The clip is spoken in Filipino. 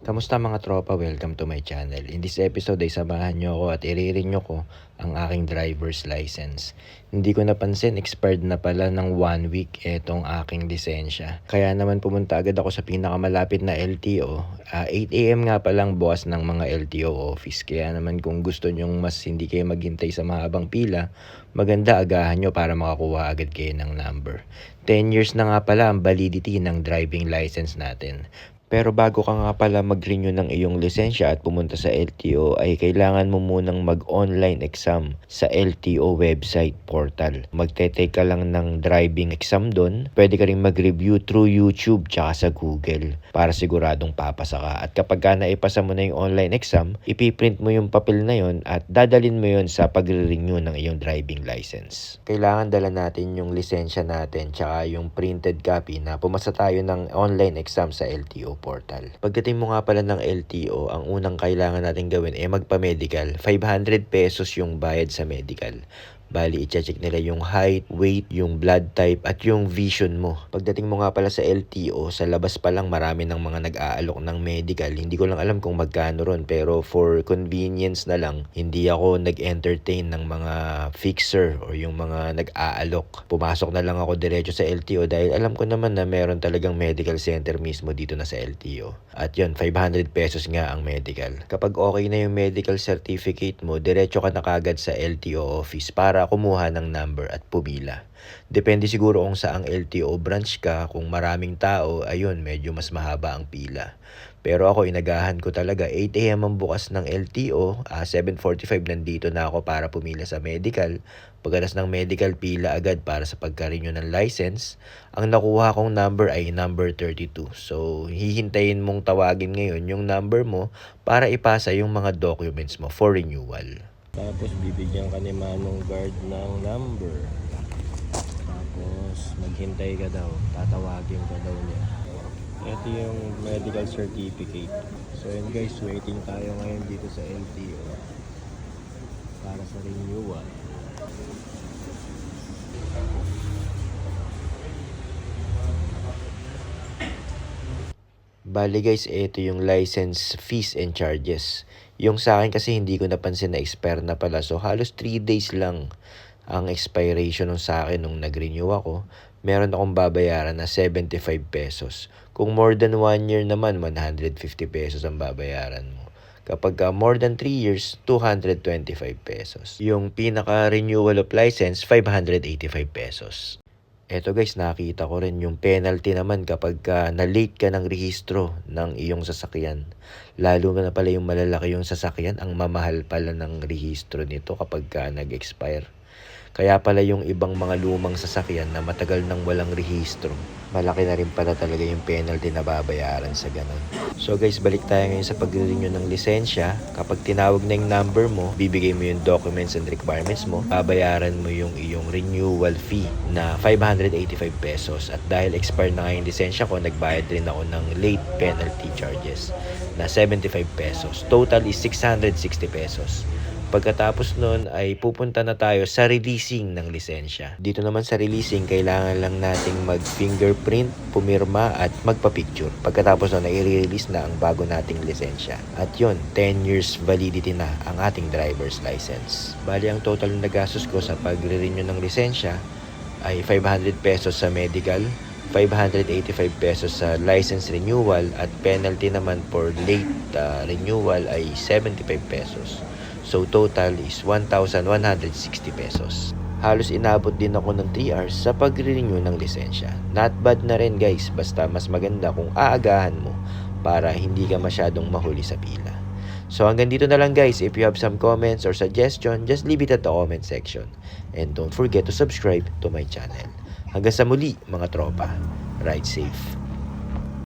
Kamusta mga tropa? Welcome to my channel. In this episode ay samahan nyo ako at i-renew ko ang aking driver's license. Hindi ko napansin, expired na pala ng 1 week etong aking lisensya. Kaya naman pumunta agad ako sa pinakamalapit na LTO. 8 AM nga palang bukas ng mga LTO office. Kaya naman kung gusto nyong mas hindi kayo maghintay sa mahabang pila, maganda agahan nyo para makakuha agad kayo ng number. 10 years na nga pala ang validity ng driving license natin. Pero bago ka nga pala mag-renew ng iyong lisensya at pumunta sa LTO ay kailangan mo munang mag-online exam sa LTO website portal. Magte-take ka lang ng driving exam doon. Pwede ka rin mag-review through YouTube tsaka sa Google para siguradong papasa ka. At kapag ka naipasa mo na yung online exam, ipiprint mo yung papel na yon at dadalin mo yon sa pagre-renew ng iyong driving license. Kailangan dala natin yung lisensya natin tsaka yung printed copy na pumasa tayo ng online exam sa LTO portal. Pagdating mo nga pala ng LTO, ang unang kailangan natin gawin ay magpa-medical. 500 pesos yung bayad sa medical. Bali, i-check nila yung height, weight, yung blood type, at yung vision mo. Pagdating mo nga pala sa LTO, sa labas pa lang marami ng mga nag-aalok ng medical. Hindi ko lang alam kung magkano ron, pero for convenience na lang, hindi ako nag-entertain ng mga fixer o yung mga nag-aalok. Pumasok na lang ako diretso sa LTO dahil alam ko naman na meron talagang medical center mismo dito na sa LTO. At yun, 500 pesos nga ang medical. Kapag okay na yung medical certificate mo, diretso ka na kagad sa LTO office para kumuha ng number at pumila. Depende siguro kung saang LTO branch ka. Kung maraming tao, ayun, medyo mas mahaba ang pila. Pero ako, inagahan ko talaga. 8 AM ang bukas ng LTO, 7:45 nandito na ako para pumila sa medical. Pagkatas ng medical, pila agad para sa pagka-renew ng license. Ang nakuha kong number ay number 32. So, hihintayin mong tawagin ngayon yung number mo para ipasa yung mga documents mo for renewal. Tapos bibigyan ka ni Manong Guard ng number. Tapos maghintay ka daw. Tatawagin ka daw niya. Ito yung medical certificate. So yun guys, waiting tayo ngayon dito sa LTO para sa renewal. Bali guys, ito yung license fees and charges. Yung sa akin kasi hindi ko napansin na expire na pala. So halos 3 days lang ang expiration nung sa akin nung nag-renew ako. Meron akong babayaran na 75 pesos. Kung more than 1 year naman, 150 pesos ang babayaran mo. Kapag more than 3 years, 225 pesos. Yung pinaka-renewal of license, 585 pesos. Eto guys, nakita ko rin yung penalty naman kapag na-late ka ng rehistro ng iyong sasakyan. Lalo na pala yung malalaki yung sasakyan, ang mamahal pala ng rehistro nito kapag nag-expire. Kaya pala yung ibang mga lumang sasakyan na matagal nang walang rehistro, malaki na rin pala talaga yung penalty na babayaran sa ganun. So guys, balik tayo ngayon sa pag-renew ng lisensya. Kapag tinawag na yung number mo, bibigay mo yung documents and requirements mo, babayaran mo yung iyong renewal fee na 585 pesos. At dahil expired na nga yung lisensya ko, nagbayad rin ako ng late penalty charges na 75 pesos. Total is 660 pesos. Pagkatapos nun ay pupunta na tayo sa releasing ng lisensya. Dito naman sa releasing, kailangan lang nating mag-fingerprint, pumirma at magpa-picture. Pagkatapos nun ay i-release na ang bago nating lisensya. At yun, 10 years validity na ang ating driver's license. Bali, ang total na nagastos ko sa pagre-renew ng lisensya ay 500 pesos sa medical, 585 pesos sa license renewal at penalty naman for late renewal ay 75 pesos. So total is 1,160 pesos. Halos inabot din ako ng 3 hours sa pag-renew ng lisensya. Not bad na rin guys, basta mas maganda kung aagahan mo para hindi ka masyadong mahuli sa pila. So hanggang dito na lang guys. If you have some comments or suggestion, just leave it at the comment section. And don't forget to subscribe to my channel. Hanggang sa muli mga tropa. Ride safe.